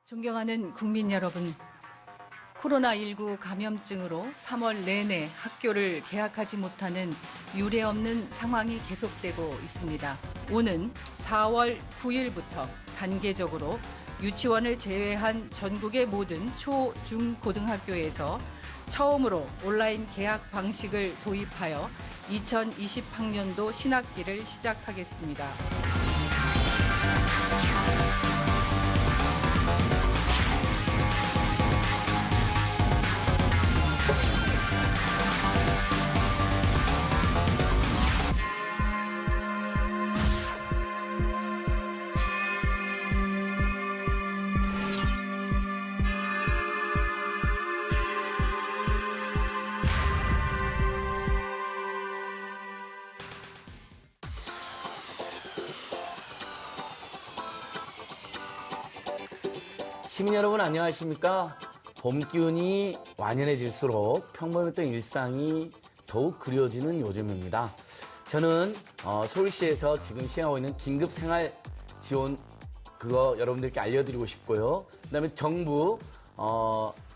존경하는 국민 여러분, 코로나19 감염증으로 3월 내내 학교를 개학하지 못하는 유례없는 상황이 계속되고 있습니다. 오는 4월 9일부터 단계적으로 유치원을 제외한 전국의 모든 초, 중, 고등학교에서 처음으로 온라인 개학 방식을 도입하여 2020학년도 신학기를 시작하겠습니다. 시민 여러분 안녕하십니까? 봄 기운이 완연해질수록 평범했던 일상이 더욱 그리워지는 요즘입니다. 저는 서울시에서 지금 시행하고 있는 긴급 생활 지원 그거 여러분들께 알려드리고 싶고요. 그다음에 정부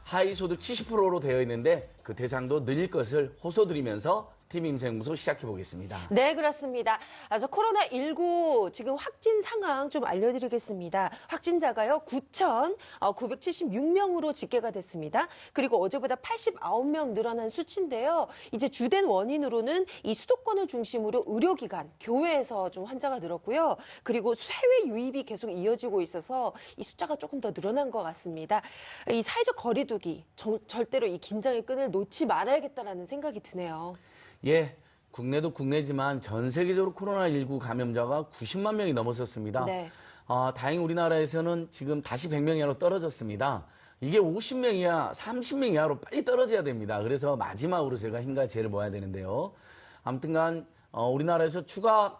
하위소득 70%로 되어 있는데 그 대상도 늘릴 것을 호소드리면서 팀 임세무소 시작해 보겠습니다. 네, 그렇습니다. 코로나19 지금 확진 상황 좀 알려드리겠습니다. 확진자가요, 9,976명으로 집계가 됐습니다. 그리고 어제보다 89명 늘어난 수치인데요. 이제 주된 원인으로는 이 수도권을 중심으로 의료기관, 교회에서 좀 환자가 늘었고요. 그리고 해외 유입이 계속 이어지고 있어서 이 숫자가 조금 더 늘어난 것 같습니다. 이 사회적 거리두기, 절대로 이 긴장의 끈을 놓지 말아야겠다라는 생각이 드네요. 예, 국내도 국내지만 전 세계적으로 코로나19 감염자가 90만 명이 넘었었습니다. 네. 다행히 우리나라에서는 지금 다시 100명 이하로 떨어졌습니다. 이게 50명 이하, 30명 이하로 빨리 떨어져야 됩니다. 그래서 마지막으로 제가 힘과 지혜를 모아야 되는데요. 아무튼간 우리나라에서 추가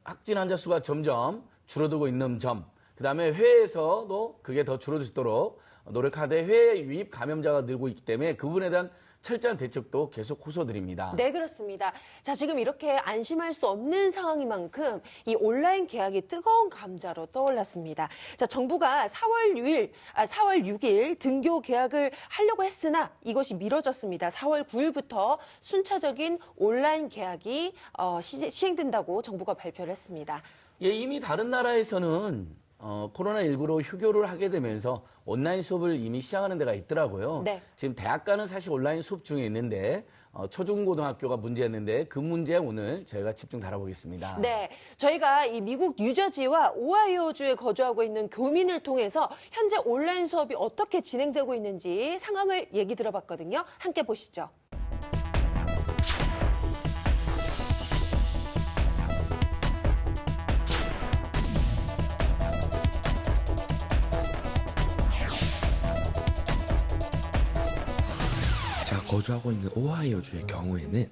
확진 환자 수가 점점 줄어들고 있는 점, 그다음에 해외에서도 그게 더 줄어들 수 있도록 노력하되 해외 유입 감염자가 늘고 있기 때문에 그 부분에 대한 철저한 대책도 계속 호소드립니다. 네, 그렇습니다. 자, 지금 이렇게 안심할 수 없는 상황인 만큼 이 온라인 개학이 뜨거운 감자로 떠올랐습니다. 자, 정부가 4월 6일 등교 개학을 하려고 했으나 이것이 미뤄졌습니다. 4월 9일부터 순차적인 온라인 개학이 시행된다고 정부가 발표를 했습니다. 예, 이미 다른 나라에서는 코로나19로 휴교를 하게 되면서 온라인 수업을 이미 시작하는 데가 있더라고요. 네. 지금 대학가는 사실 온라인 수업 중에 있는데 초중고등학교가 문제였는데 그 문제에 오늘 저희가 집중 다뤄보겠습니다. 네, 저희가 이 미국 뉴저지와 오하이오주에 거주하고 있는 교민을 통해서 현재 온라인 수업이 어떻게 진행되고 있는지 상황을 얘기 들어봤거든요. 함께 보시죠. 거주하고 있는 오하이오주의 경우에는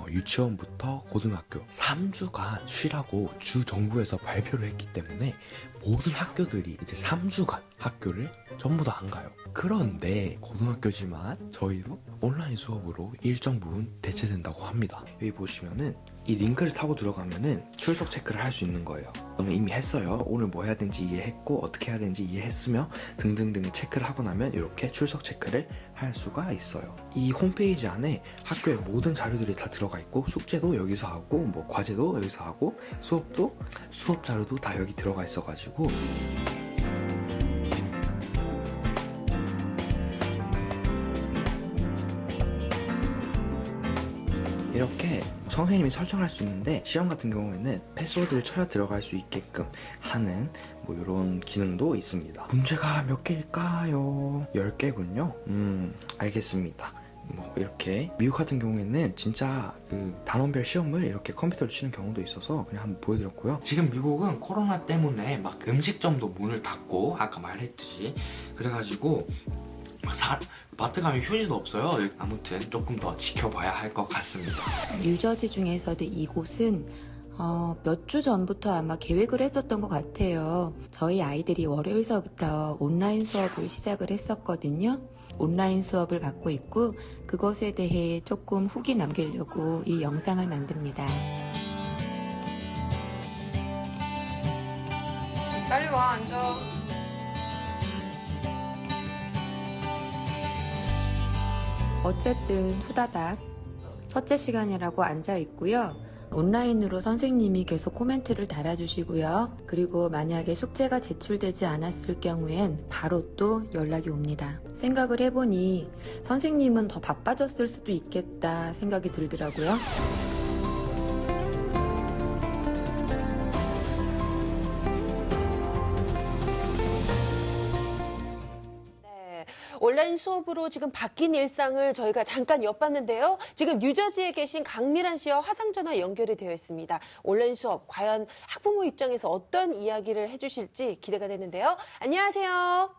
유치원부터 고등학교 3주간 쉬라고 주 정부에서 발표를 했기 때문에 모든 학교들이 이제 3주간 학교를 전부 다 안 가요. 그런데 고등학교지만 저희도 온라인 수업으로 일정 부분 대체된다고 합니다. 여기 보시면은 이 링크를 타고 들어가면은 출석 체크를 할 수 있는 거예요. 그러면 이미 했어요. 오늘 뭐 해야 되는지 이해했고 어떻게 해야 되는지 이해했으며 등등등의 체크를 하고 나면 이렇게 출석 체크를 할 수가 있어요. 이 홈페이지 안에 학교의 모든 자료들이 다 들어가 있고 숙제도 여기서 하고 뭐 과제도 여기서 하고 수업도 수업 자료도 다 여기 들어가 있어가지고 이렇게 선생님이 설정할 수 있는데 시험 같은 경우에는 패스워드를 쳐야 들어갈 수 있게끔 하는 뭐 이런 기능도 있습니다. 문제가 몇 개일까요? 10개군요. 알겠습니다. 뭐 이렇게 미국 같은 경우에는 진짜 그 단원별 시험을 이렇게 컴퓨터로 치는 경우도 있어서 그냥 한번 보여드렸고요. 지금 미국은 코로나 때문에 막 음식점도 문을 닫고 아까 말했듯이 그래가지고 마트 가면 휴지도 없어요. 아무튼 조금 더 지켜봐야 할 것 같습니다. 뉴저지 중에서도 이곳은 몇 주 전부터 아마 계획을 했었던 것 같아요. 저희 아이들이 월요일서부터 온라인 수업을 시작을 했었거든요. 온라인 수업을 받고 있고 그것에 대해 조금 후기 남기려고 이 영상을 만듭니다. 빨리 와, 앉아. 어쨌든 후다닥 첫째 시간이라고 앉아 있고요. 온라인으로 선생님이 계속 코멘트를 달아주시고요. 그리고 만약에 숙제가 제출되지 않았을 경우엔 바로 또 연락이 옵니다. 생각을 해보니 선생님은 더 바빠졌을 수도 있겠다 생각이 들더라고요. 네, 온라인 수업으로 지금 바뀐 일상을 저희가 잠깐 엿봤는데요. 지금 뉴저지에 계신 강미란 씨와 화상전화 연결이 되어 있습니다. 온라인 수업 과연 학부모 입장에서 어떤 이야기를 해주실지 기대가 되는데요. 안녕하세요.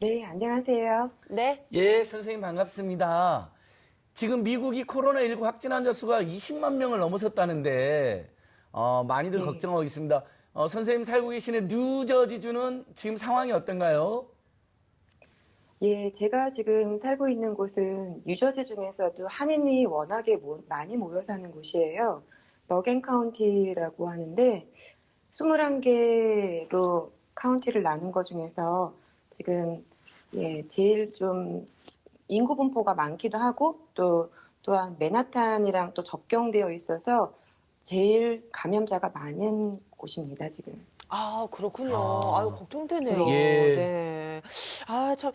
네, 안녕하세요. 네. 예, 선생님 반갑습니다. 지금 미국이 코로나19 확진 환자 수가 20만 명을 넘어섰다는데 많이들 네. 걱정하고 있습니다. 선생님 살고 계시는 뉴저지주는 지금 상황이 어떤가요? 예, 제가 지금 살고 있는 곳은 뉴저지 중에서도 한인이 워낙에 많이 모여 사는 곳이에요. 러겐 카운티라고 하는데 21개로 카운티를 나눈 것 중에서 지금 제일 좀 인구 분포가 많기도 하고 또한 맨하탄이랑 또 접경되어 있어서 제일 감염자가 많은 곳입니다, 지금. 아, 그렇군요. 아. 아유, 걱정되네요. 예. 네. 아, 참,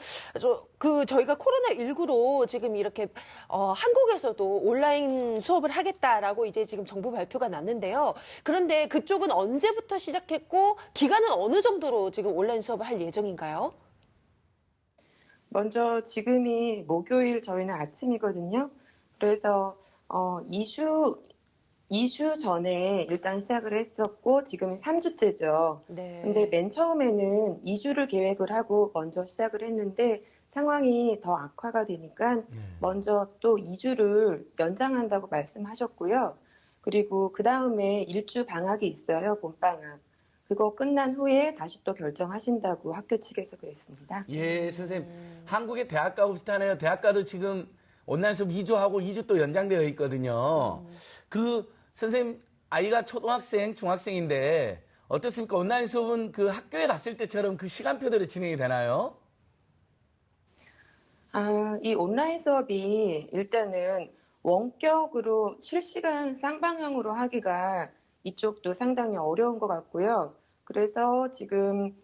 저희가 코로나19로 지금 이렇게, 한국에서도 온라인 수업을 하겠다라고 이제 지금 정부 발표가 났는데요. 그런데 그쪽은 언제부터 시작했고, 기간은 어느 정도로 지금 온라인 수업을 할 예정인가요? 먼저 지금이 목요일 저희는 아침이거든요. 그래서 2주 전에 일단 시작을 했었고 지금이 3주째죠. 네. 근데 맨 처음에는 2주를 계획을 하고 먼저 시작을 했는데 상황이 더 악화가 되니까 먼저 또 2주를 연장한다고 말씀하셨고요. 그리고 그 다음에 일주 방학이 있어요, 봄방학. 그거 끝난 후에 다시 또 결정하신다고 학교 측에서 그랬습니다. 예, 선생님. 한국의 대학가하고 비슷하네요. 대학가도 지금 온라인 수업 2주 하고 2주 또 연장되어 있거든요. 선생님, 아이가 초등학생, 중학생인데 어떻습니까? 온라인 수업은 그 학교에 갔을 때처럼 그 시간표대로 진행이 되나요? 이 온라인 수업이 일단은 원격으로 실시간 쌍방향으로 하기가 이쪽도 상당히 어려운 것 같고요. 그래서 지금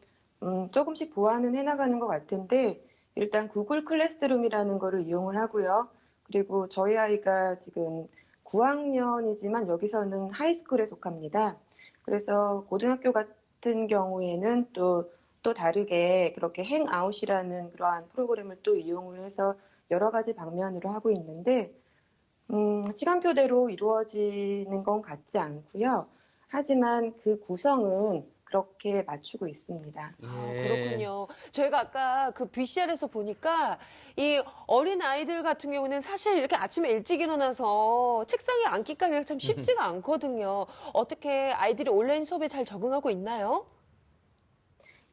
조금씩 보완은 해나가는 것 같은데 일단 구글 클래스룸이라는 거를 이용을 하고요. 그리고 저희 아이가 지금 9학년이지만 여기서는 하이스쿨에 속합니다. 그래서 고등학교 같은 경우에는 또 다르게 그렇게 행아웃이라는 그러한 프로그램을 또 이용을 해서 여러 가지 방면으로 하고 있는데 시간표대로 이루어지는 건 같지 않고요. 하지만 그 구성은 그렇게 맞추고 있습니다. 아, 예. 그렇군요. 저희가 아까 그 VCR에서 보니까 이 어린 아이들 같은 경우는 사실 이렇게 아침에 일찍 일어나서 책상에 앉기까지 참 쉽지가 않거든요. 어떻게 아이들이 온라인 수업에 잘 적응하고 있나요?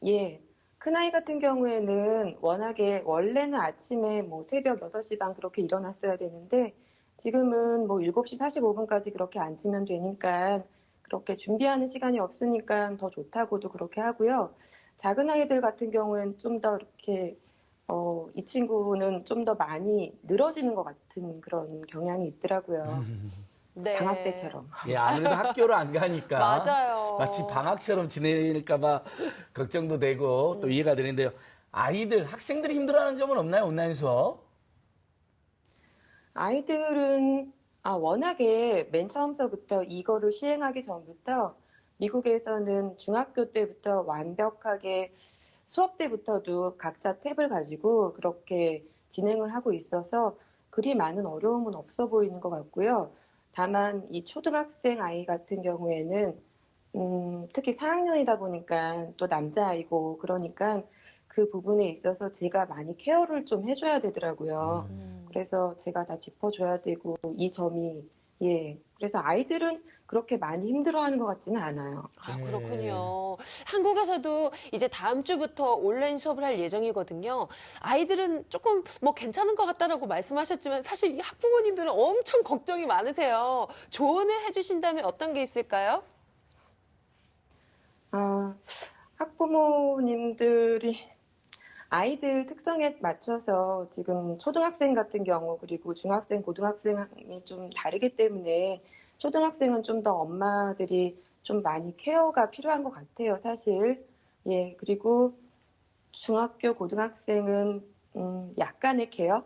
예. 큰아이 같은 경우에는 워낙에 원래는 아침에 뭐 새벽 6시 반 그렇게 일어났어야 되는데 지금은 뭐 7시 45분까지 그렇게 앉으면 되니까 그렇게 준비하는 시간이 없으니까 더 좋다고도 그렇게 하고요. 작은 아이들 같은 경우는 좀 더 이렇게 이 친구는 좀 더 많이 늘어지는 것 같은 그런 경향이 있더라고요. 네. 방학 때처럼. 예, 아무래도 학교를 안 가니까. 맞아요. 마치 방학처럼 지낼까봐 걱정도 되고 또 이해가 되는데요. 아이들, 학생들이 힘들어하는 점은 없나요? 온라인 수업? 아이들은 워낙에 맨 처음서부터 이거를 시행하기 전부터 미국에서는 중학교 때부터 완벽하게 수업 때부터도 각자 탭을 가지고 그렇게 진행을 하고 있어서 그리 많은 어려움은 없어 보이는 것 같고요. 다만 이 초등학생 아이 같은 경우에는 특히 4학년이다 보니까 또 남자아이고 그러니까 그 부분에 있어서 제가 많이 케어를 좀 해줘야 되더라고요. 그래서 제가 다 짚어줘야 되고 이 점이 그래서 아이들은 그렇게 많이 힘들어하는 것 같지는 않아요. 아, 그렇군요. 한국에서도 이제 다음 주부터 온라인 수업을 할 예정이거든요. 아이들은 조금 뭐 괜찮은 것 같다라고 말씀하셨지만 사실 이 학부모님들은 엄청 걱정이 많으세요. 조언을 해주신다면 어떤 게 있을까요? 아이들 특성에 맞춰서 지금 초등학생 같은 경우 그리고 중학생, 고등학생이 좀 다르기 때문에 초등학생은 좀 더 엄마들이 좀 많이 케어가 필요한 것 같아요, 사실. 예, 그리고 중학교, 고등학생은 약간의 케어?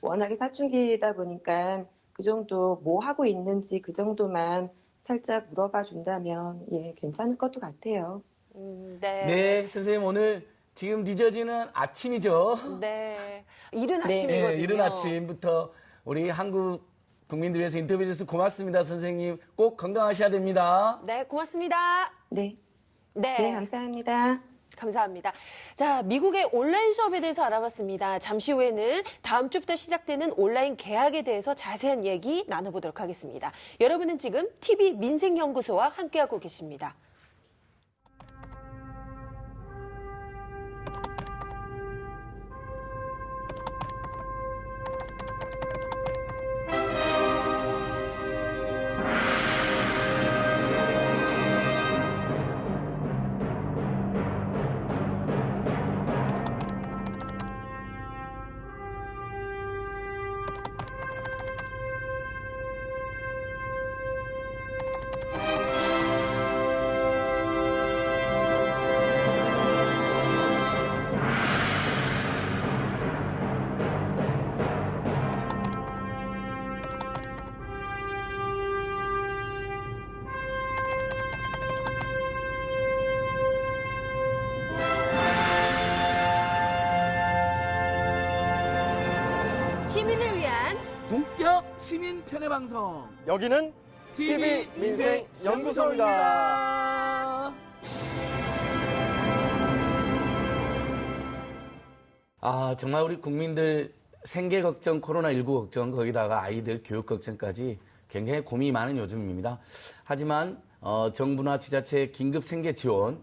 워낙에 사춘기이다 보니까 그 정도 뭐 하고 있는지 그 정도만 살짝 물어봐 준다면 예, 괜찮을 것도 같아요. 네. 네, 선생님 오늘 지금 늦어지는 아침이죠. 네. 이른 네. 아침이거든요. 네, 이른 아침부터 우리 한국 국민들 위해서 인터뷰해 주셔서 고맙습니다, 선생님. 꼭 건강하셔야 됩니다. 네, 고맙습니다. 네, 네. 네, 감사합니다. 감사합니다. 자, 미국의 온라인 수업에 대해서 알아봤습니다. 잠시 후에는 다음 주부터 시작되는 온라인 개학에 대해서 자세한 얘기 나눠보도록 하겠습니다. 여러분은 지금 TV 민생연구소와 함께하고 계십니다. 시민을 위한 본격 시민 편의 방송 여기는 TV 민생 연구소입니다. 아, 정말 우리 국민들 생계 걱정, 코로나19 걱정, 거기다가 아이들 교육 걱정까지 굉장히 고민이 많은 요즘입니다. 하지만 정부나 지자체 긴급 생계 지원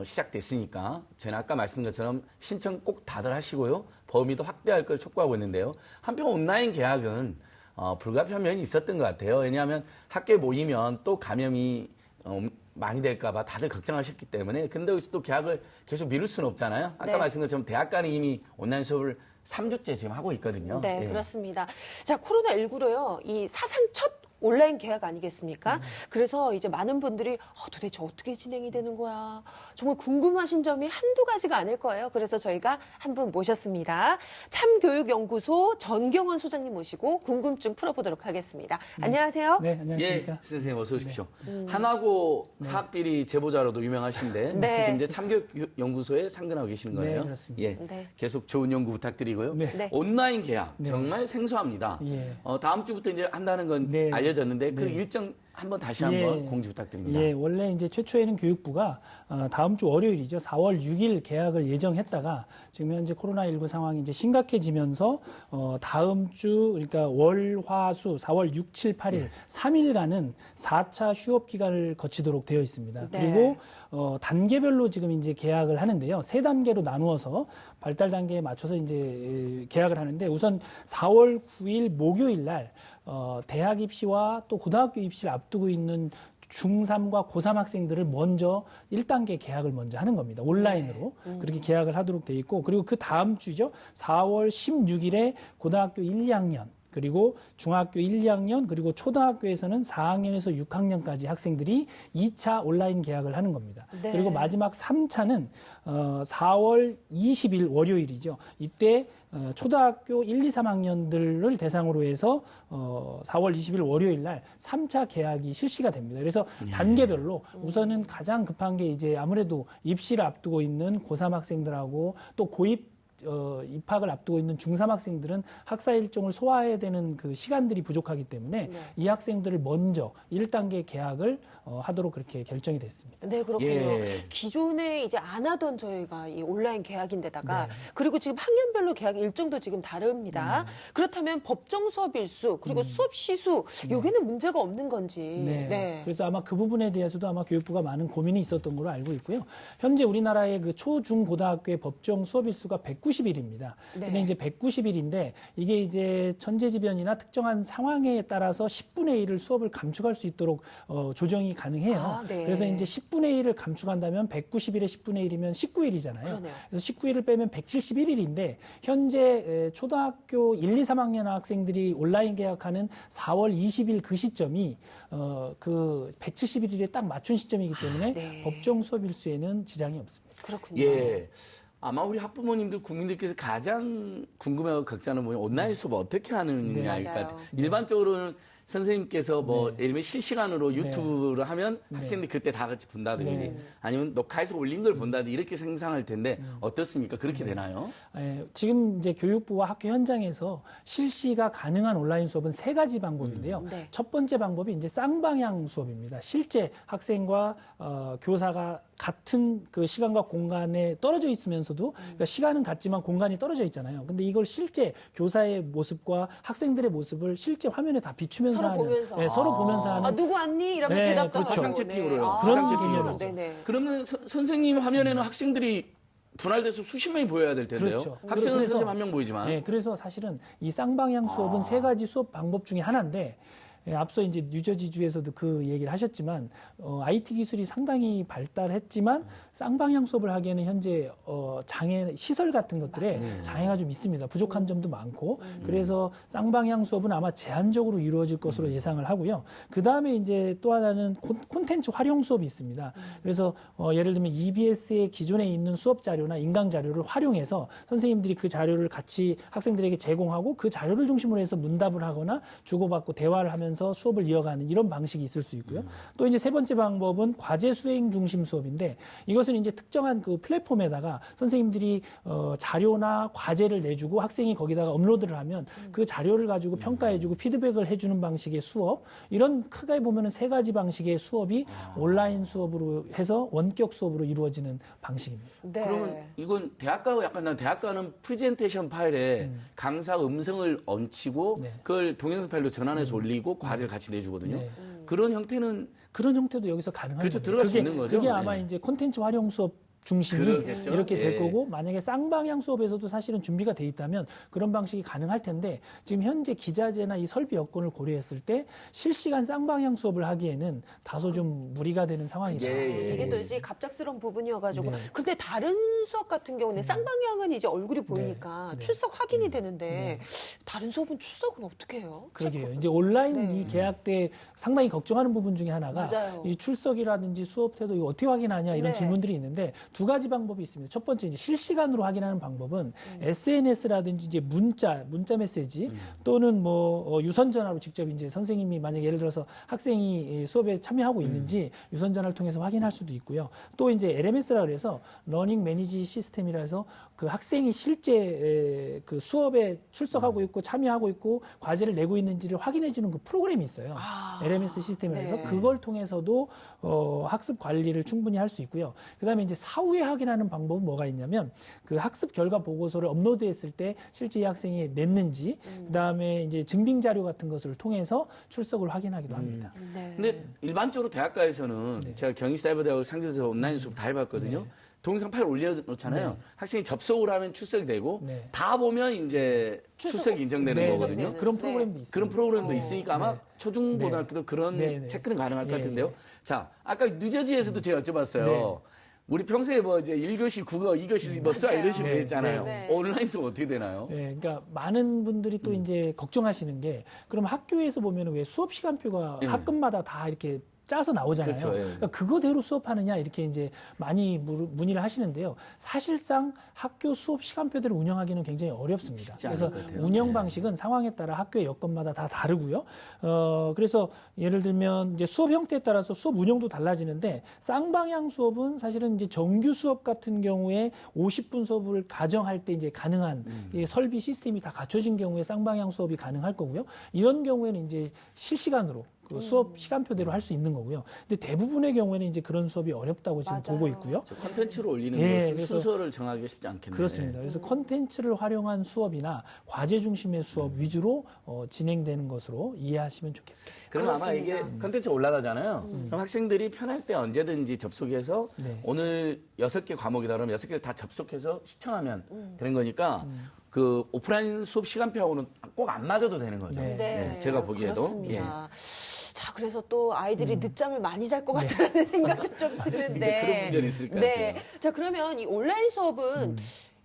시작됐으니까 저는 아까 말씀드린 것처럼 신청 꼭 다들 하시고요. 범위도 확대할 걸 촉구하고 있는데요. 한편 온라인 개학은 불가피한 면이 있었던 것 같아요. 왜냐하면 학교에 모이면 또 감염이 많이 될까 봐 다들 걱정하셨기 때문에. 근데 여기서 또 개학을 계속 미룰 수는 없잖아요. 아까 네. 말씀드린 것처럼 대학가는 이미 온라인 수업을 3주째 지금 하고 있거든요. 네, 예. 그렇습니다. 자, 코로나19로요. 이 사상 첫 온라인 개학 아니겠습니까? 그래서 이제 많은 분들이 도대체 어떻게 진행이 되는 거야? 정말 궁금하신 점이 한두 가지가 아닐 거예요. 그래서 저희가 한 분 모셨습니다. 참교육연구소 전경원 소장님 모시고 궁금증 풀어보도록 하겠습니다. 안녕하세요. 네, 안녕하십니까. 예, 선생님 어서 오십시오. 한화고 사학비리 제보자로도 유명하신데 네. 지금 이제 참교육연구소에 상근하고 계시는 네, 거예요. 그렇습니다. 예, 네. 계속 좋은 연구 부탁드리고요. 네. 네. 온라인 개학 네. 정말 생소합니다. 예. 다음 주부터 이제 한다는 건 네. 알려졌는데 그 네. 일정 한번 다시 예. 한번 공지 부탁드립니다. 예, 원래 이제 최초에는 교육부가 다음 주 월요일이죠. 4월 6일 개학을 예정했다가 지금 현재 코로나19 상황이 이제 심각해지면서 다음 주 그러니까 월, 화, 수 4월 6, 7, 8일 3일간은 4차 휴업 기간을 거치도록 되어 있습니다. 네. 그리고 단계별로 지금 이제 개학을 하는데요. 세 단계로 나누어서 발달 단계에 맞춰서 이제 개학을 하는데 우선 4월 9일 목요일 날 대학 입시와 또 고등학교 입시를 앞두고 있는 중3과 고3 학생들을 먼저 1단계 개학을 먼저 하는 겁니다. 온라인으로. 그렇게 개학을 하도록 돼 있고 그리고 그 다음 주죠. 4월 16일에 고등학교 1, 2학년 그리고 중학교 1, 2학년 그리고 초등학교에서는 4학년에서 6학년까지 학생들이 2차 온라인 개학을 하는 겁니다. 네. 그리고 마지막 3차는 4월 20일 월요일이죠. 이때 초등학교 1, 2, 3학년들을 대상으로 해서 4월 20일 월요일 날 3차 개학이 실시가 됩니다. 그래서 단계별로 우선은 가장 급한 게 이제 아무래도 입시를 앞두고 있는 고3 학생들하고 또 고입 입학을 앞두고 있는 중3 학생들은 학사 일정을 소화해야 되는 그 시간들이 부족하기 때문에 네. 이 학생들을 먼저 1단계 개학을 하도록 그렇게 결정이 됐습니다. 네, 그렇군요. 예. 기존에 이제 안 하던 저희가 이 온라인 개학인데다가 네. 그리고 지금 학년별로 개학 일정도 지금 다릅니다. 그렇다면 법정 수업 일수 그리고 수업 시수 여기는 문제가 없는 건지. 네. 그래서 아마 그 부분에 대해서도 아마 교육부가 많은 고민이 있었던 걸로 알고 있고요. 현재 우리나라의 그 초, 중, 고등학교의 법정 수업 일수가 190일입니다. 네. 근데 이제 190일인데 이게 이제 천재지변이나 특정한 상황에 따라서 10분의 1을 수업을 감축할 수 있도록 조정이 가능해요. 아, 네. 그래서 이제 10분의 1을 감축한다면 190일에 10분의 1이면 19일이잖아요. 그러네요. 그래서 19일을 빼면 171일인데 현재 초등학교 1, 2, 3학년 학생들이 온라인 개학하는 4월 20일 그 시점이 그 171일에 딱 맞춘 시점이기 때문에 네. 법정 수업 일수에는 지장이 없습니다. 그렇군요. 예. 아마 우리 학부모님들, 국민들께서 가장 궁금해하고 걱정하는 부분이 온라인 수업 어떻게 하느냐일 것 맞아요. 같아요. 일반적으로는 선생님께서 뭐 네. 예를 들면 실시간으로 유튜브를 하면 학생들이 그때 다 같이 본다든지 네. 아니면 녹화해서 올린 걸 본다든지 이렇게 상상할 텐데 어떻습니까? 그렇게 되나요? 지금 이제 교육부와 학교 현장에서 실시가 가능한 온라인 수업은 세 가지 방법인데요. 네. 첫 번째 방법이 이제 쌍방향 수업입니다. 실제 학생과 교사가 같은 그 시간과 공간에 떨어져 있으면서도 그러니까 시간은 같지만 공간이 떨어져 있잖아요. 근데 이걸 실제 교사의 모습과 학생들의 모습을 실제 화면에 다 비추면서 서로 하는 보면서. 네, 서로 보면서 하는 아, 누구 왔니? 이러면 네, 대답도 그렇죠. 하고. 화상 채팅으로요. 아, 그런 화상 개념이죠. 네네. 그러면 선생님 화면에는 학생들이 분할돼서 수십 명이 보여야 될 텐데요. 그렇죠. 학생은 그래서- 선생님 한 명 보이지만 네, 그래서 사실은 이 쌍방향 수업은 세 가지 수업 방법 중에 하나인데 앞서 이제 뉴저지주에서도 그 얘기를 하셨지만 IT 기술이 상당히 발달했지만 쌍방향 수업을 하기에는 현재 장애 시설 같은 것들에 장애가 좀 있습니다. 부족한 점도 많고 그래서 쌍방향 수업은 아마 제한적으로 이루어질 것으로 예상을 하고요. 그 다음에 이제 또 하나는 콘텐츠 활용 수업이 있습니다. 그래서 예를 들면 EBS의 기존에 있는 수업 자료나 인강 자료를 활용해서 선생님들이 그 자료를 같이 학생들에게 제공하고 그 자료를 중심으로 해서 문답을 하거나 주고받고 대화를 하면서 수업을 이어가는 이런 방식이 있을 수 있고요. 또 이제 세 번째 방법은 과제 수행 중심 수업인데 이것은 이제 특정한 그 플랫폼에다가 선생님들이 자료나 과제를 내주고 학생이 거기다가 업로드를 하면 그 자료를 가지고 평가해주고 피드백을 해주는 방식의 수업 이런 크게 보면은 세 가지 방식의 수업이 온라인 수업으로 해서 원격 수업으로 이루어지는 방식입니다. 네. 그러면 이건 대학가하고 약간 난 대학가는 프레젠테이션 파일에 강사 음성을 얹히고 네. 그걸 동영상 파일로 전환해서 올리고 과제를 같이 내주거든요. 네. 그런 형태는 그런 형태도 여기서 가능한 그렇죠. 거죠. 들어갈 수 있는 거죠. 그게 아마 네. 이제 콘텐츠 활용 수업 중심이 그러겠죠. 이렇게 될 예. 거고 만약에 쌍방향 수업에서도 사실은 준비가 돼 있다면 그런 방식이 가능할 텐데 지금 현재 기자재나 이 설비 여건을 고려했을 때 실시간 쌍방향 수업을 하기에는 다소 좀 무리가 되는 상황이죠. 예, 예. 이게 또 이제 갑작스러운 부분이어가지고 네. 근데 다른 수업 같은 경우는 쌍방향은 이제 얼굴이 보이니까 네. 출석 확인이 되는데 다른 수업은 출석은 어떻게 해요? 그러게요. 이제 온라인 네. 이 계약 때 상당히 걱정하는 부분 중에 하나가 맞아요. 이 출석이라든지 수업 태도 이거 어떻게 확인하냐 이런 네. 질문들이 있는데 두 가지 방법이 있습니다. 첫 번째 이제 실시간으로 확인하는 방법은 SNS라든지 이제 문자 메시지 또는 뭐 유선 전화로 직접 이제 선생님이 만약 예를 들어서 학생이 수업에 참여하고 있는지 유선 전화를 통해서 확인할 수도 있고요. 또 이제 LMS라 그래서 러닝 매니지 시스템이라 해서 그 학생이 실제 그 수업에 출석하고 있고 참여하고 있고 과제를 내고 있는지를 확인해 주는 그 프로그램이 있어요. LMS 시스템이라 해서 네. 그걸 통해서도 학습 관리를 충분히 할 수 있고요. 그다음에 이제 사후에 확인하는 방법은 뭐가 있냐면 그 학습 결과 보고서를 업로드했을 때 실제 이 학생이 냈는지 그다음에 이제 증빙 자료 같은 것을 통해서 출석을 확인하기도 합니다. 네. 근데 일반적으로 대학가에서는 제가 경희사이버대학 상지에서 온라인 수업 다 해봤거든요. 동영상 파일 올려놓잖아요. 네. 학생이 접속을 하면 출석이 되고 네. 다 보면 이제 출석이 인정되는 네, 거거든요. 네. 그런 프로그램도 있습니다. 그런 프로그램도 있으니까 아마 네. 초중고등학교도 그런 네, 네. 체크는 가능할 것 예, 같은데요. 예. 자, 아까 뉴저지에서도 제가 여쭤봤어요. 네. 우리 평소에 뭐 이제 1교시 국어, 2교시 뭐 수학 맞아요. 이런 식으로 네, 했잖아요. 네. 온라인 수업 어떻게 되나요? 네, 그러니까 많은 분들이 또 이제 걱정하시는 게 그럼 학교에서 보면 왜 수업 시간표가 예. 학급마다 다 이렇게 짜서 나오잖아요. 그렇죠, 예. 그러니까 그거대로 수업하느냐 이렇게 이제 많이 문의를 하시는데요. 사실상 학교 수업 시간표대로 운영하기는 굉장히 어렵습니다. 쉽지 않을 그래서 것 같아요. 운영 예. 방식은 상황에 따라 학교의 여건마다 다 다르고요. 그래서 예를 들면 이제 수업 형태에 따라서 수업 운영도 달라지는데 쌍방향 수업은 사실은 이제 정규 수업 같은 경우에 50분 수업을 가정할 때 이제 가능한 이 설비 시스템이 다 갖춰진 경우에 쌍방향 수업이 가능할 거고요. 이런 경우에는 이제 실시간으로 그 수업 시간표대로 할 수 있는 거고요. 근데 대부분의 경우에는 이제 그런 수업이 어렵다고 지금 맞아요. 보고 있고요. 콘텐츠로 올리는 예, 것은 그래서- 순서를 정하기가 쉽지 않겠네요. 그렇습니다. 그래서 콘텐츠를 활용한 수업이나 과제 중심의 수업 위주로 진행되는 것으로 이해하시면 좋겠어요. 그럼 아마 이게 콘텐츠 올라가잖아요. 그럼 학생들이 편할 때 언제든지 접속해서 네. 오늘 6개 과목이다 그러면 6개를 다 접속해서 시청하면 되는 거니까 그 오프라인 수업 시간표하고는 꼭 안 맞아도 되는 거죠. 네. 네, 제가 보기에도. 그렇습니다. 자, 그래서 또 아이들이 늦잠을 많이 잘 것 같다는 생각도 좀 드는데. 그런 문제는 있을 것 네. 같아요. 자, 그러면 이 온라인 수업은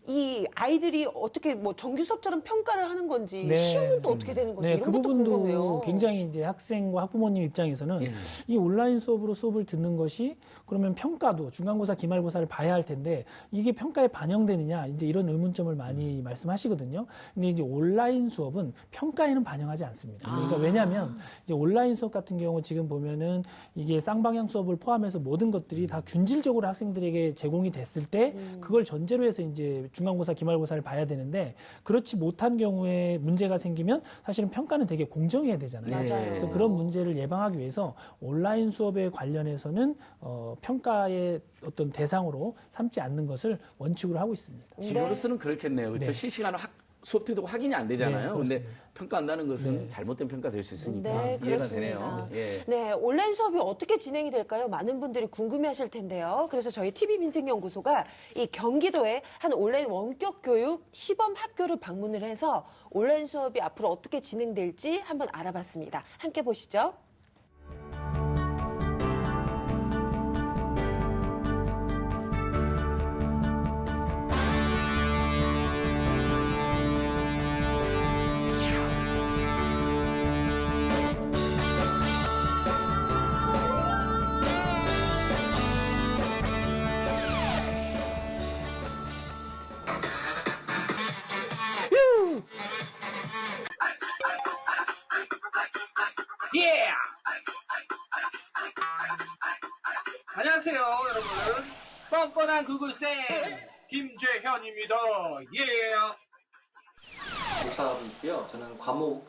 이 아이들이 어떻게 뭐 정규 수업처럼 평가를 하는 건지 네. 시험은 또 어떻게 되는 건지 네, 이런 그 것도 부분도 궁금해요. 굉장히 이제 학생과 학부모님 입장에서는 예. 이 온라인 수업으로 수업을 듣는 것이 그러면 평가도 중간고사, 기말고사를 봐야 할 텐데 이게 평가에 반영되느냐 이제 이런 의문점을 많이 말씀하시거든요. 근데 이제 온라인 수업은 평가에는 반영하지 않습니다. 그러니까 왜냐하면 이제 온라인 수업 같은 경우 지금 보면은 이게 쌍방향 수업을 포함해서 모든 것들이 다 균질적으로 학생들에게 제공이 됐을 때 그걸 전제로 해서 이제 중간고사, 기말고사를 봐야 되는데 그렇지 못한 경우에 문제가 생기면 사실은 평가는 되게 공정해야 되잖아요. 맞아요. 그래서 그런 문제를 예방하기 위해서 온라인 수업에 관련해서는 평가의 어떤 대상으로 삼지 않는 것을 원칙으로 하고 있습니다. 지금으로서는 그렇겠네요. 그렇죠? 네. 실시간으로 수업 태도가 확인이 안 되잖아요. 네, 근데 그렇습니다. 평가한다는 것은 네. 잘못된 평가 될 수 있으니까 네, 이해가 그렇습니다. 되네요. 예. 네, 온라인 수업이 어떻게 진행이 될까요? 많은 분들이 궁금해하실 텐데요. 그래서 저희 TV민생연구소가 이 경기도에 한 온라인 원격 교육 시범 학교를 방문을 해서 온라인 수업이 앞으로 어떻게 진행될지 한번 알아봤습니다. 함께 보시죠. 예! 안녕하세요, 여러분. 뻔뻔한 구글쌤 김재현입니다. 예! 교사이고요. 저는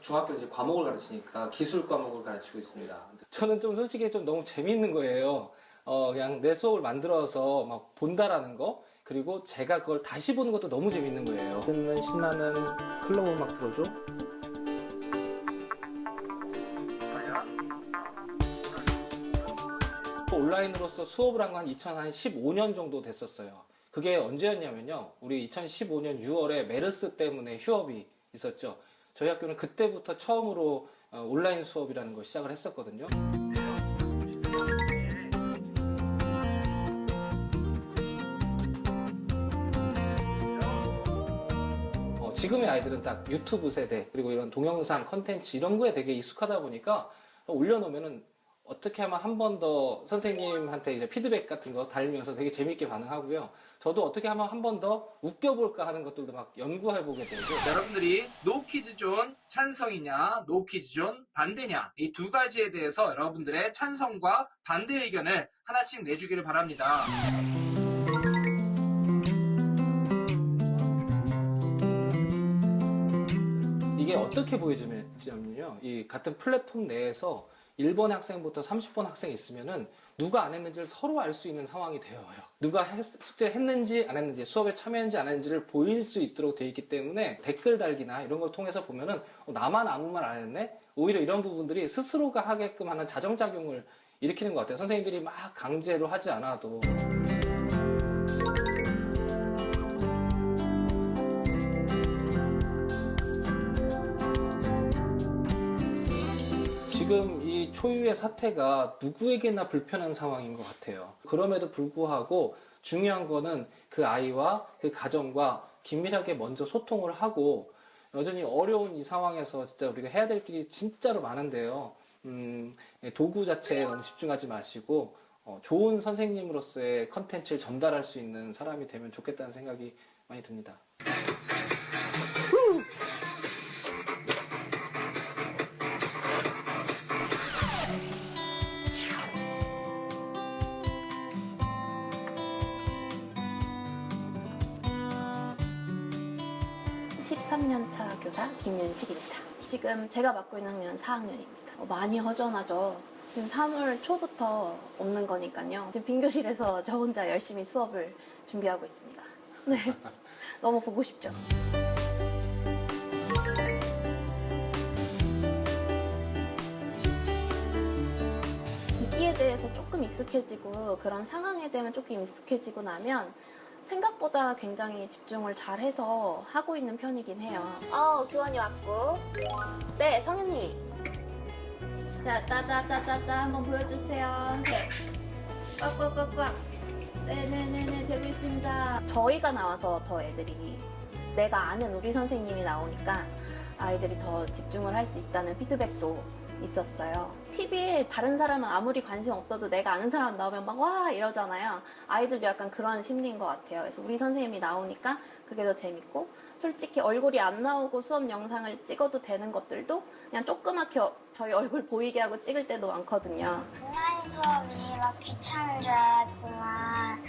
중학교 이제 과목을 가르치니까 기술 과목을 가르치고 있습니다. 저는 좀 솔직히 좀 너무 재미있는 거예요. 그냥 내 수업을 만들어서 막 본다라는 거, 그리고 제가 그걸 다시 보는 것도 너무 재밌는 거예요. 듣는 신나는 클럽 음악 틀어줘. 온라인으로서 수업을 한 건 2015년 정도 됐었어요. 그게 언제였냐면요. 우리 2015년 6월에 메르스 때문에 휴업이 있었죠. 저희 학교는 그때부터 처음으로 온라인 수업이라는 걸 시작을 했었거든요. 지금의 아이들은 딱 유튜브 세대, 그리고 이런 동영상 컨텐츠 이런 거에 되게 익숙하다 보니까 올려놓으면은 어떻게 하면 한 번 더 선생님한테 이제 피드백 같은 거 달리면서 되게 재밌게 반응하고요. 저도 어떻게 하면 한 번 더 웃겨볼까 하는 것들도 막 연구해보게 되고. 여러분들이 노키즈존 찬성이냐, 노키즈존 반대냐, 이 두 가지에 대해서 여러분들의 찬성과 반대 의견을 하나씩 내주기를 바랍니다. 이게 어떻게 보여지냐면요. 이 같은 플랫폼 내에서 1번 학생부터 30번 학생이 있으면은 누가 안 했는지를 서로 알 수 있는 상황이 되어요. 누가 숙제를 했는지 안 했는지, 수업에 참여했는지 안 했는지를 보일 수 있도록 되어 있기 때문에 댓글 달기나 이런 걸 통해서 보면은 나만 아무 말 안 했네? 오히려 이런 부분들이 스스로가 하게끔 하는 자정작용을 일으키는 것 같아요. 선생님들이 막 강제로 하지 않아도. 지금 이 초유의 사태가 누구에게나 불편한 상황인 것 같아요. 그럼에도 불구하고 중요한 거는 그 아이와 그 가정과 긴밀하게 먼저 소통을 하고, 여전히 어려운 이 상황에서 진짜 우리가 해야 될 길이 진짜로 많은데요. 도구 자체에 너무 집중하지 마시고 좋은 선생님으로서의 컨텐츠를 전달할 수 있는 사람이 되면 좋겠다는 생각이 많이 듭니다. (13년 차) 교사 김윤식입니다. 지금 제가 맡고 있는 학년은 4학년입니다. 많이 허전하죠. 지금 3월 초부터 없는 거니까요. 지금 빈 교실에서 저 혼자 열심히 수업을 준비하고 있습니다. 네, 너무 보고 싶죠. 기기에 대해서 조금 익숙해지고 그런 상황에 대한 조금 익숙해지고 나면 생각보다 굉장히 집중을 잘해서 하고 있는 편이긴 해요. 교환이 왔고. 네, 성현이. 자, 따따따따따 한번 보여주세요. 네. 꽉꽉꽉꽉. 네네네네, 되고 있습니다. 저희가 나와서 더 애들이, 내가 아는 우리 선생님이 나오니까 아이들이 더 집중을 할 수 있다는 피드백도 있었어요. TV에 다른 사람은 아무리 관심 없어도 내가 아는 사람 나오면 막 와 이러잖아요. 아이들도 약간 그런 심리인 것 같아요. 그래서 우리 선생님이 나오니까 그게 더 재밌고, 솔직히 얼굴이 안 나오고 수업 영상을 찍어도 되는 것들도 그냥 조그맣게 저희 얼굴 보이게 하고 찍을 때도 많거든요. 온라인 수업이 막 귀찮은 줄 알았지만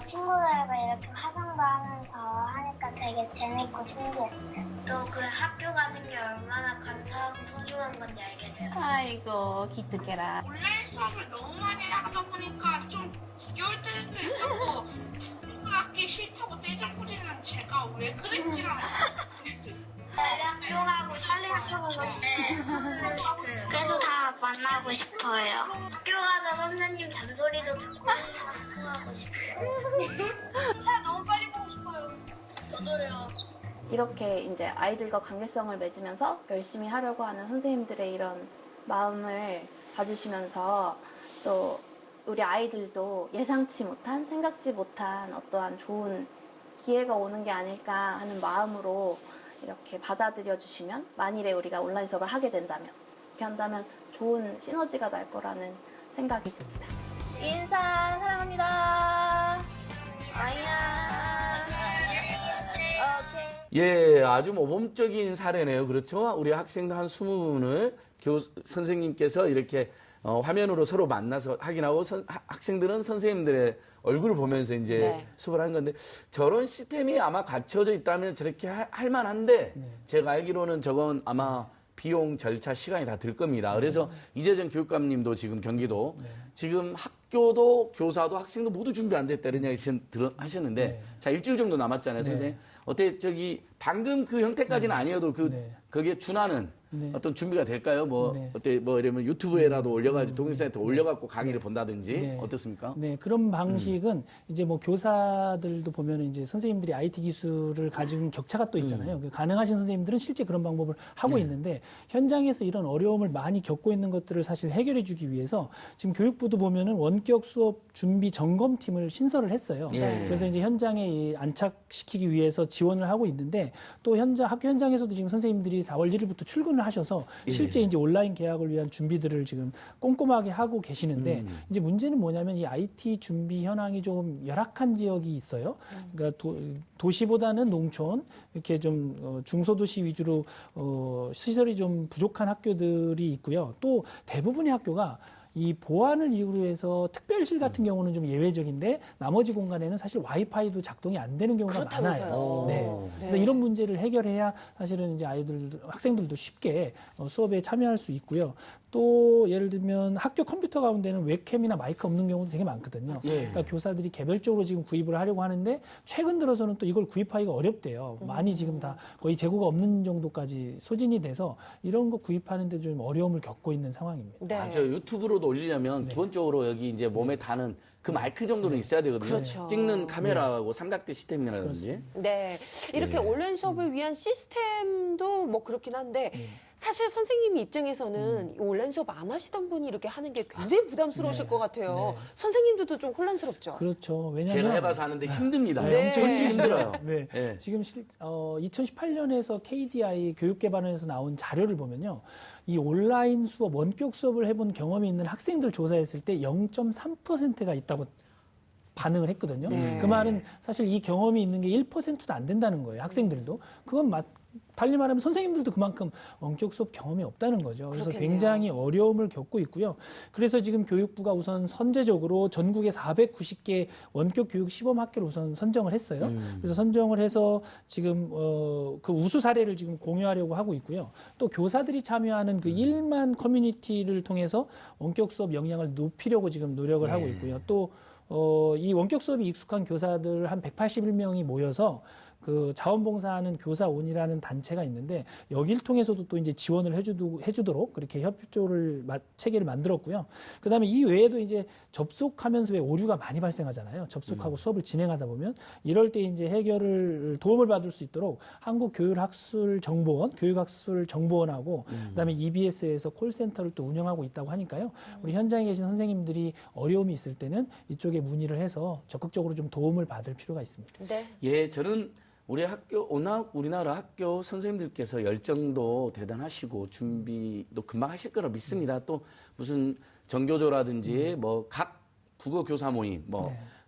친구들과 이렇게 화상도 하면서 하니까 되게 재밌고 신기했어요. 또 그 학교 가는 게 얼마나 감사하고 소중한 건지 알게 돼요. 아이고 기특해라. 온라인 수업을 너무 많이 하다 보니까 좀 지겨울 때도 있었고 학기 싫다고 떼장 부리는 제가 왜 그랬지라는 학교 가고 살림하고 그래서 다 만나고 싶어요. 학교 가서 선생님 잔소리도 듣고 하고 싶어요. 너무 빨리 보고 싶어요. 저도요. 이렇게 이제 아이들과 관계성을 맺으면서 열심히 하려고 하는 선생님들의 이런 마음을 봐주시면서 또 우리 아이들도 예상치 못한, 생각지 못한 어떠한 좋은 기회가 오는 게 아닐까 하는 마음으로 이렇게 받아들여 주시면, 만일에 우리가 온라인 수업을 하게 된다면, 이렇게 한다면 좋은 시너지가 날 거라는 생각이 듭니다. 인사 사랑합니다. 아이야. 오케이. 예, 아주 모범적인 사례네요. 그렇죠? 우리 학생들 한 20분을 선생님께서 이렇게 화면으로 서로 만나서 확인하고 학생들은 선생님들의 얼굴을 보면서 이제 네. 수업을 하는 건데, 저런 시스템이 아마 갖춰져 있다면 저렇게 할 만한데, 제가 알기로는 저건 아마 비용, 절차, 시간이 다 들 겁니다. 그래서 이재정 교육감님도 지금 경기도 지금 학교도 교사도 학생도 모두 준비 안 됐다 이런 이야기 하셨는데, 자, 일주일 정도 남았잖아요, 선생님. 어때, 방금 그 형태까지는 아니어도 거기에 준하는 어떤 준비가 될까요? 어때, 이러면 유튜브에라도 올려가지고 동영상에 올려갖고 강의를 본다든지 어떻습니까? 네, 그런 방식은 이제 교사들도 보면 이제 선생님들이 IT 기술을 가지고 격차가 또 있잖아요. 가능하신 선생님들은 실제 그런 방법을 하고 있는데, 현장에서 이런 어려움을 많이 겪고 있는 것들을 사실 해결해 주기 위해서 지금 교육부도 보면은 원격 수업 준비 점검팀을 신설을 했어요. 그래서 이제 현장에 안착시키기 위해서 지원을 하고 있는데, 또 학교 현장에서도 지금 선생님들이 4월 1일부터 출근을 하셔서 실제 이제 온라인 개학을 위한 준비들을 지금 꼼꼼하게 하고 계시는데, 이제 문제는 뭐냐면 이 IT 준비 현황이 좀 열악한 지역이 있어요. 그러니까 도시보다는 농촌, 이렇게 좀 중소도시 위주로 시설이 좀 부족한 학교들이 있고요. 또 대부분의 학교가 이 보안을 이유로 해서 특별실 같은 경우는 좀 예외적인데, 나머지 공간에는 사실 와이파이도 작동이 안 되는 경우가 많아요. 네. 그래서 이런 문제를 해결해야 사실은 이제 학생들도 쉽게 수업에 참여할 수 있고요. 또 예를 들면 학교 컴퓨터 가운데는 웹캠이나 마이크 없는 경우도 되게 많거든요. 그러니까 교사들이 개별적으로 지금 구입을 하려고 하는데, 최근 들어서는 또 이걸 구입하기가 어렵대요. 많이 지금 다 거의 재고가 없는 정도까지 소진이 돼서 이런 거 구입하는데 좀 어려움을 겪고 있는 상황입니다. 네. 맞아요. 유튜브로도 올리려면 기본적으로 여기 이제 몸에 닿는 그 마이크 정도는 있어야 되거든요. 그렇죠. 찍는 카메라하고 삼각대 시스템이라든지. 네. 이렇게 온라인 수업을 위한 시스템도 그렇긴 한데, 사실 선생님 입장에서는 이 온라인 수업 안 하시던 분이 이렇게 하는 게 굉장히 부담스러우실 것 같아요. 선생님들도 좀 혼란스럽죠? 그렇죠. 왜냐면 제가 해봐서 하는데 힘듭니다. 네. 솔직히 힘들어요. 네. 네. 지금 2018년에서 KDI 교육개발원에서 나온 자료를 보면요. 이 온라인 수업, 원격 수업을 해본 경험이 있는 학생들 조사했을 때 0.3%가 있다고 반응을 했거든요. 네. 그 말은 사실 이 경험이 있는 게 1%도 안 된다는 거예요. 학생들도. 그건 달리 말하면 선생님들도 그만큼 원격 수업 경험이 없다는 거죠. 그래서 그렇겠네요. 굉장히 어려움을 겪고 있고요. 그래서 지금 교육부가 우선 선제적으로 전국에 490개 원격 교육 시범 학교를 우선 선정을 했어요. 그래서 선정을 해서 지금 그 우수 사례를 지금 공유하려고 하고 있고요. 또 교사들이 참여하는 그 1만 커뮤니티를 통해서 원격 수업 역량을 높이려고 지금 노력을 하고 있고요. 또 이 원격 수업이 익숙한 교사들 한 181명이 모여서 그 자원봉사하는 교사온이라는 단체가 있는데 여기를 통해서도 또 이제 지원을 해주도록 그렇게 협조를 체계를 만들었고요. 그다음에 이 외에도 이제 접속하면서 왜 오류가 많이 발생하잖아요. 접속하고 수업을 진행하다 보면 이럴 때 이제 도움을 받을 수 있도록 교육학술정보원하고 그다음에 EBS에서 콜센터를 또 운영하고 있다고 하니까요. 우리 현장에 계신 선생님들이 어려움이 있을 때는 이쪽에 문의를 해서 적극적으로 좀 도움을 받을 필요가 있습니다. 네. 예, 저는 우리나라 학교 선생님들께서 열정도 대단하시고 준비도 금방 하실 거라 믿습니다. 또 무슨 정교조라든지 뭐 각 국어 교사 모임,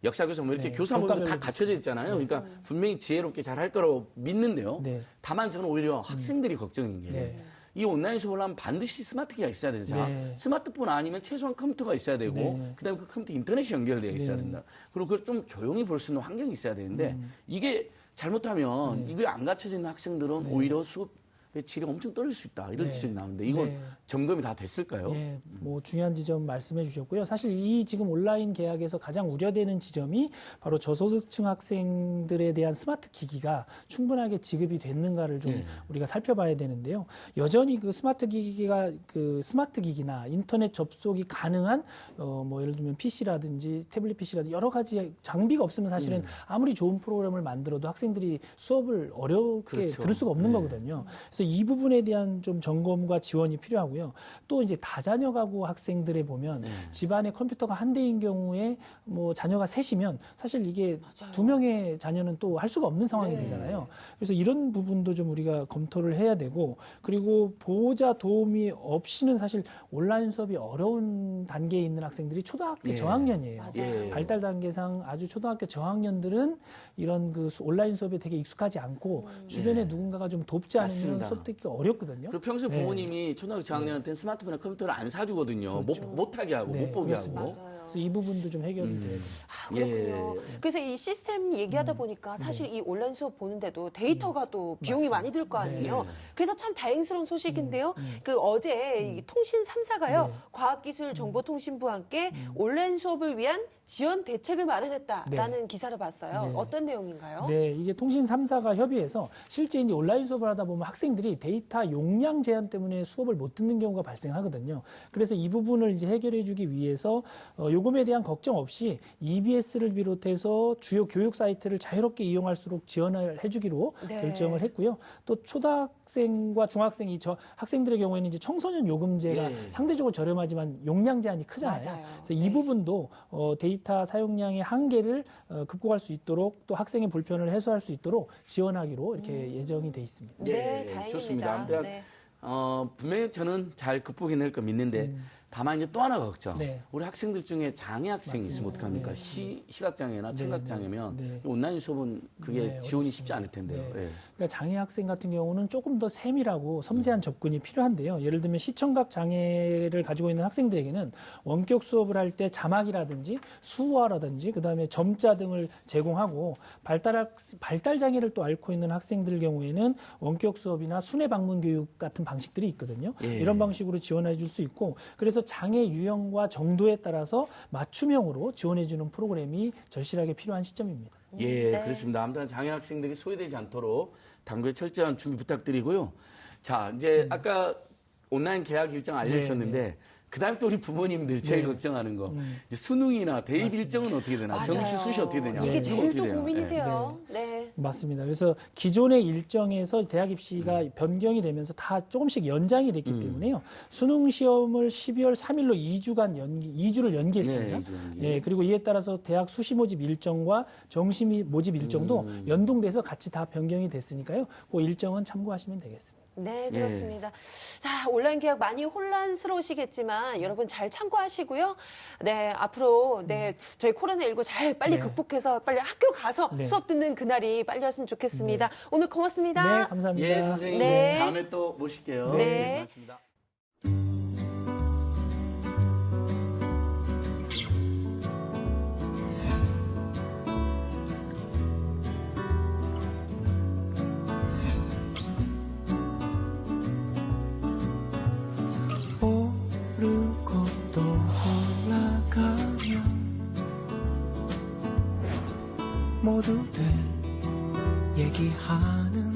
역사 교사 모임 이렇게 교사 모임도 다 갖춰져 있잖아요. 그러니까 분명히 지혜롭게 잘 할 거라고 믿는데요. 다만 저는 오히려 학생들이 걱정인 게 이 온라인 수업을 하면 반드시 스마트 기기가 있어야 되잖아요. 스마트폰 아니면 최소한 컴퓨터가 있어야 되고 그다음에 그 컴퓨터 인터넷이 연결되어 있어야 된다. 그리고 그걸 좀 조용히 볼 수 있는 환경이 있어야 되는데 이게 잘못하면 이게 안 갖춰진 학생들은 오히려 수업의 질이 엄청 떨어질 수 있다. 이런 지적이 나오는데 이건 점검이 다 됐을까요? 네, 뭐 중요한 지점 말씀해 주셨고요. 사실 이 지금 온라인 개학에서 가장 우려되는 지점이 바로 저소득층 학생들에 대한 스마트 기기가 충분하게 지급이 됐는가를 좀 우리가 살펴봐야 되는데요. 여전히 그 스마트 기기나 인터넷 접속이 가능한 뭐 예를 들면 PC라든지 태블릿 PC라든지 여러 가지 장비가 없으면 사실은 아무리 좋은 프로그램을 만들어도 학생들이 수업을 어렵게 들을 수가 없는 거거든요. 그래서 이 부분에 대한 좀 점검과 지원이 필요하고요. 또 이제 다자녀 가구 학생들에 보면 집안에 컴퓨터가 한 대인 경우에 뭐 자녀가 셋이면 사실 이게 두 명의 자녀는 또 할 수가 없는 상황이 되잖아요. 그래서 이런 부분도 좀 우리가 검토를 해야 되고 그리고 보호자 도움이 없이는 사실 온라인 수업이 어려운 단계에 있는 학생들이 초등학교 저학년이에요. 발달 단계상 아주 초등학교 저학년들은 이런 그 온라인 수업에 되게 익숙하지 않고 주변에 누군가가 좀 돕지 않으면 수업 듣기가 어렵거든요. 그리고 평소 부모님이 초등학교 저학년한테는 스마트폰이나 컴퓨터를 안 사주거든요. 못하게 하고 못 보게 하고. 그래서 이 부분도 좀 해결이 돼야 돼요. 그렇군요. 그래서 이 시스템 얘기하다 보니까 사실 이 온라인 수업 보는데도 데이터가 또 비용이 많이 들 거 아니에요. 그래서 참 다행스러운 소식인데요. 그 어제 이 통신 3사가요. 과학기술정보통신부와 함께 온라인 수업을 위한 지원 대책을 마련했다라는 기사를 봤어요. 어떤 내용인가요? 네, 이게 통신 3사가 협의해서 실제 이제 온라인 수업을 하다 보면 학생들이 데이터 용량 제한 때문에 수업을 못 듣는 경우가 발생하거든요. 그래서 이 부분을 이제 해결해 주기 위해서 요금에 대한 걱정 없이 EBS를 비롯해서 주요 교육 사이트를 자유롭게 이용할수록 지원을 해주기로 결정을 했고요. 또 초등학생과 중학생 학생들의 경우에는 이제 청소년 요금제가 상대적으로 저렴하지만 용량 제한이 크잖아요. 그래서 이 부분도 데이터 사용량의 한계를 극복할 수 있도록 또 학생의 불편을 해소할 수 있도록 지원하기로 이렇게 예정이 돼 있습니다. 네, 다행입니다. 좋습니다. 아무튼 분명히 저는 잘 극복해낼 거 믿는데 다만 이제 또 하나 걱정. 우리 학생들 중에 장애 학생이 있으면 어떡합니까? 시각장애나 청각장애면 온라인 수업은 그게 지원이 쉽지 않을 텐데요. 그러니까 장애 학생 같은 경우는 조금 더 세밀하고 섬세한 접근이 필요한데요. 예를 들면 시청각 장애를 가지고 있는 학생들에게는 원격 수업을 할 때 자막이라든지 수화라든지 그다음에 점자 등을 제공하고 발달 장애를 또 앓고 있는 학생들 경우에는 원격 수업이나 순회 방문 교육 같은 방식들이 있거든요. 이런 방식으로 지원해 줄 수 있고 그래서 장애 유형과 정도에 따라서 맞춤형으로 지원해주는 프로그램이 절실하게 필요한 시점입니다. 그렇습니다. 아무튼 장애 학생들이 소외되지 않도록 당국의 철저한 준비 부탁드리고요. 자, 이제 아까 온라인 개학 일정 알려주셨는데 그다음에 또 우리 부모님들 제일 걱정하는 거 이제 수능이나 대입 일정은 어떻게 되나 정시 수시 어떻게 되냐 이게 제일 또 돼요? 고민이세요. 맞습니다. 그래서 기존의 일정에서 대학 입시가 변경이 되면서 다 조금씩 연장이 됐기 때문에요. 수능 시험을 12월 3일로 2주를 연기했습니다. 그리고 이에 따라서 대학 수시 모집 일정과 정시 모집 일정도 연동돼서 같이 다 변경이 됐으니까요. 그 일정은 참고하시면 되겠습니다. 네, 그렇습니다. 자, 온라인 개학 많이 혼란스러우시겠지만 여러분 잘 참고하시고요. 네, 앞으로 저희 코로나19 잘 빨리 극복해서 빨리 학교 가서 수업 듣는 그날이 빨리 왔으면 좋겠습니다. 오늘 고맙습니다. 네, 감사합니다. 예, 선생님. 네. 다음에 또 모실게요. 네. 고맙습니다. 오르고 또 올라가며 모두들 얘기하는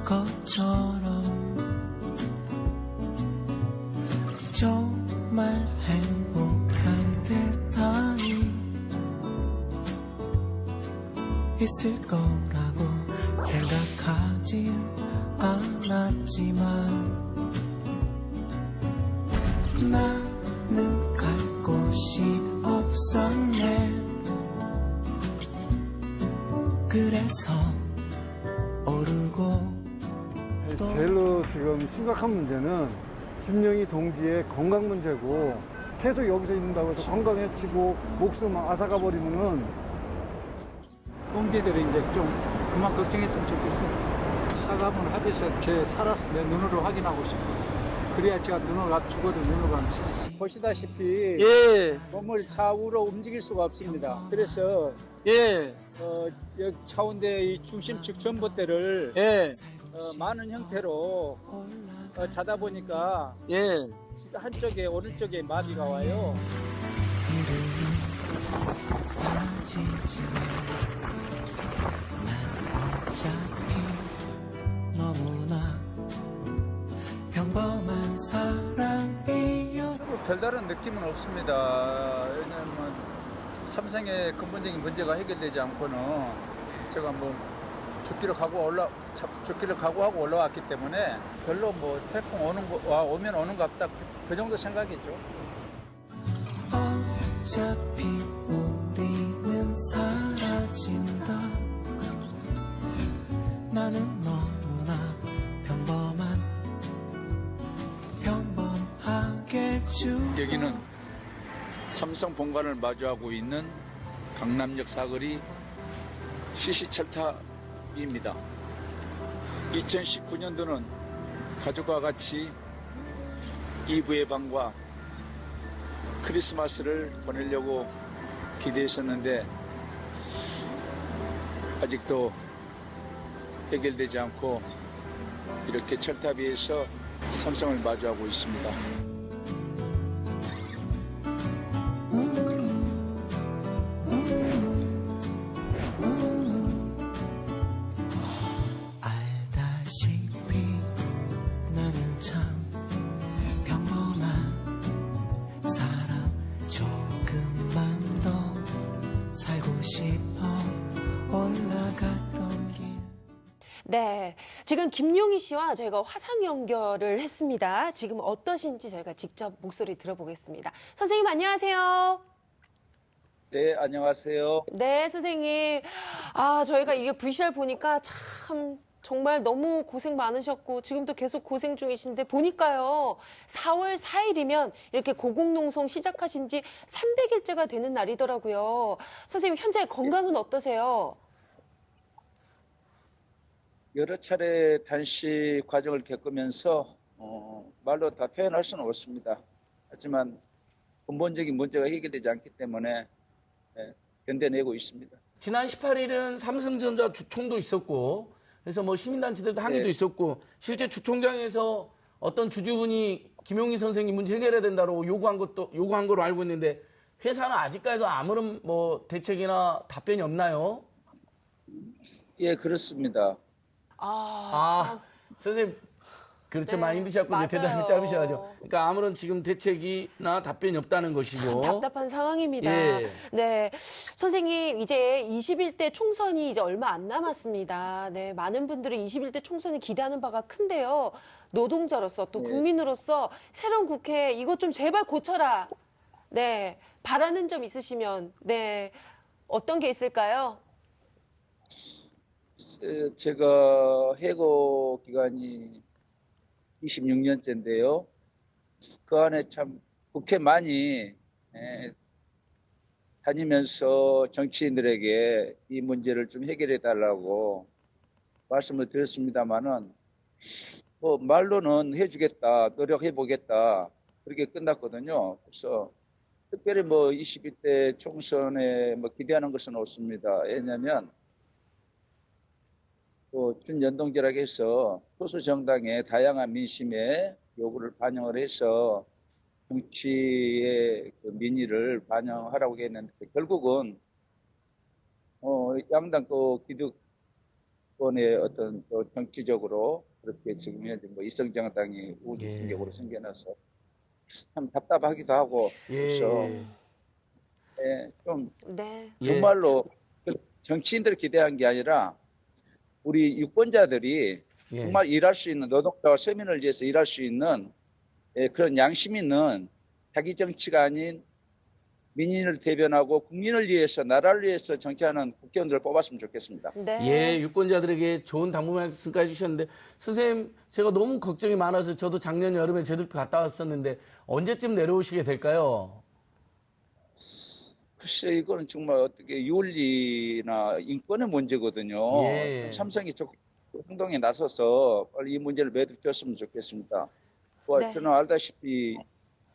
것처럼 정말 행복한 세상이 있을 거라고 생각하진 않았지만 나는 갈 곳이 없었네. 그래서 오르고 제일로 지금 심각한 문제는 김영희 동지의 건강 문제고 계속 여기서 있는다고 해서 건강 해치고 목숨 앗아가 버리면은 동지들이 이제 좀 그만 걱정했으면 좋겠어요. 사과문 합의서 제 살아서 내 눈으로 확인하고 싶어요. 그래야 제가 눈을 죽어도 눈을 감지. 보시다시피 몸을 좌우로 움직일 수가 없습니다. 그래서 여기 가운데 이 중심축 전봇대를 많은 형태로 자다 보니까 한쪽에 오른쪽에 마비가 와요. 사라지지만 난 어차피 너무나 평범한 사람이었어. 별다른 느낌은 없습니다. 왜냐하면 삼성의 근본적인 문제가 해결되지 않고는 제가 뭐 죽기를 각오하고 올라왔기 때문에 별로 뭐 태풍 오면 오는 것 같다 그 정도 생각이죠. 어차피 우리는 사라진다. 나는 너무나 평범하게 여기는 삼성 본관을 마주하고 있는 강남역 사거리 시시철탑입니다. 2019년도는 가족과 같이 이브의 밤과 크리스마스를 보내려고 기대했었는데 아직도 해결되지 않고 이렇게 철탑 위에서 삼성을 마주하고 있습니다. 알다시피 나는 참 평범한 사람. 조금만 더 살고 싶어 올라갔던 길. 네, 지금 김용희 씨와 저희가 화상 연결을 했습니다. 지금 어떠신지 저희가 직접 목소리 들어보겠습니다. 선생님 안녕하세요. 네, 안녕하세요. 네, 선생님. 저희가 이게 VCR 보니까 참 정말 너무 고생 많으셨고 지금도 계속 고생 중이신데 보니까요. 4월 4일이면 이렇게 고공농성 시작하신 지 300일째가 되는 날이더라고요. 선생님 현재 건강은 어떠세요? 여러 차례 단식 과정을 겪으면서 말로 다 표현할 수는 없습니다. 하지만 근본적인 문제가 해결되지 않기 때문에 견뎌내고 있습니다. 지난 18일은 삼성전자 주총도 있었고 그래서 뭐 시민단체들도 항의도 있었고 실제 주총장에서 어떤 주주분이 김용희 선생님 문제 해결해야 된다고 요구한 거로 알고 있는데 회사는 아직까지도 아무런 뭐 대책이나 답변이 없나요? 예, 그렇습니다. 참. 선생님 그렇죠. 네, 많이 힘드셨고 맞아요. 대답이 짧으셔가지고 그러니까 아무런 지금 대책이나 답변이 없다는 것이고 답답한 상황입니다. 예. 네, 선생님 이제 21대 총선이 이제 얼마 안 남았습니다. 네, 많은 분들이 21대 총선을 기대하는 바가 큰데요. 노동자로서 또 국민으로서 새로운 국회 이것 좀 제발 고쳐라. 네, 바라는 점 있으시면 네 어떤 게 있을까요? 제가 해고 기간이 26년째인데요. 그 안에 참 국회 많이 다니면서 정치인들에게 이 문제를 좀 해결해 달라고 말씀을 드렸습니다만은 뭐 말로는 해주겠다, 노력해 보겠다 그렇게 끝났거든요. 그래서 특별히 뭐 22대 총선에 뭐 기대하는 것은 없습니다. 왜냐하면 또 준연동제라고 해서 소수 정당의 다양한 민심의 요구를 반영을 해서 정치의 그 민의를 반영하라고 했는데 결국은 양당 또 기득권의 어떤 또 정치적으로 그렇게 지금 현재 뭐 이성정당이 우주 충격으로 생겨나서 참 답답하기도 하고 그래서 좀 정말로 정치인들 기대한 게 아니라 우리 유권자들이 정말 일할 수 있는 노동자와 서민을 위해서 일할 수 있는 그런 양심 있는 자기 정치가 아닌 민의를 대변하고 국민을 위해서 나라를 위해서 정치하는 국회의원들을 뽑았으면 좋겠습니다. 예, 유권자들에게 좋은 당부 말씀까지 주셨는데 선생님 제가 너무 걱정이 많아서 저도 작년 여름에 제주도 갔다 왔었는데 언제쯤 내려오시게 될까요? 글쎄 이거는 정말 어떻게 윤리나 인권의 문제거든요. 삼성이 적극 행동에 나서서 빨리 이 문제를 매듭졌으면 좋겠습니다. 저는 알다시피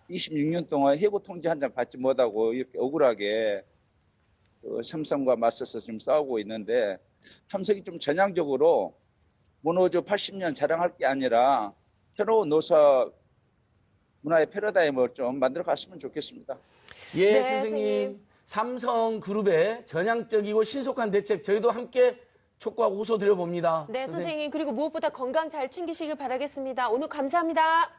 26년 동안 해고 통지 한 장 받지 못하고 이렇게 억울하게 삼성과 맞서서 지금 싸우고 있는데 삼성이 좀 전향적으로 모노조 80년 자랑할 게 아니라 새로운 노사 문화의 패러다임을 좀 만들어 갔으면 좋겠습니다. 예, 선생님. 삼성그룹의 전향적이고 신속한 대책 저희도 함께 촉구하고 호소 드려봅니다. 네, 선생님. 그리고 무엇보다 건강 잘 챙기시길 바라겠습니다. 오늘 감사합니다.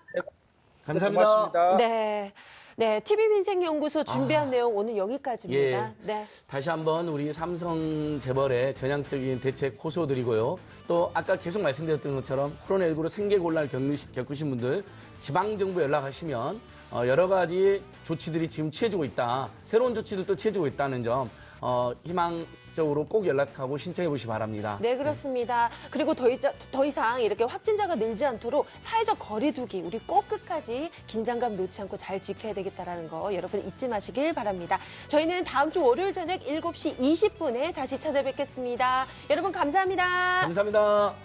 감사합니다. 고맙습니다. 네, TV민생연구소 준비한 내용 오늘 여기까지입니다. 예. 네. 다시 한번 우리 삼성 재벌의 전향적인 대책 호소드리고요. 또 아까 계속 말씀드렸던 것처럼 코로나19로 생계곤란을 겪으신 분들 지방정부 연락하시면 여러 가지 조치들이 지금 취해지고 있다. 새로운 조치들도 취해지고 있다는 점 희망적으로 꼭 연락하고 신청해 보시기 바랍니다. 네, 그렇습니다. 그리고 더 이상 이렇게 확진자가 늘지 않도록 사회적 거리 두기 우리 꼭 끝까지 긴장감 놓지 않고 잘 지켜야 되겠다는 거 여러분 잊지 마시길 바랍니다. 저희는 다음 주 월요일 저녁 7시 20분에 다시 찾아뵙겠습니다. 여러분 감사합니다. 감사합니다.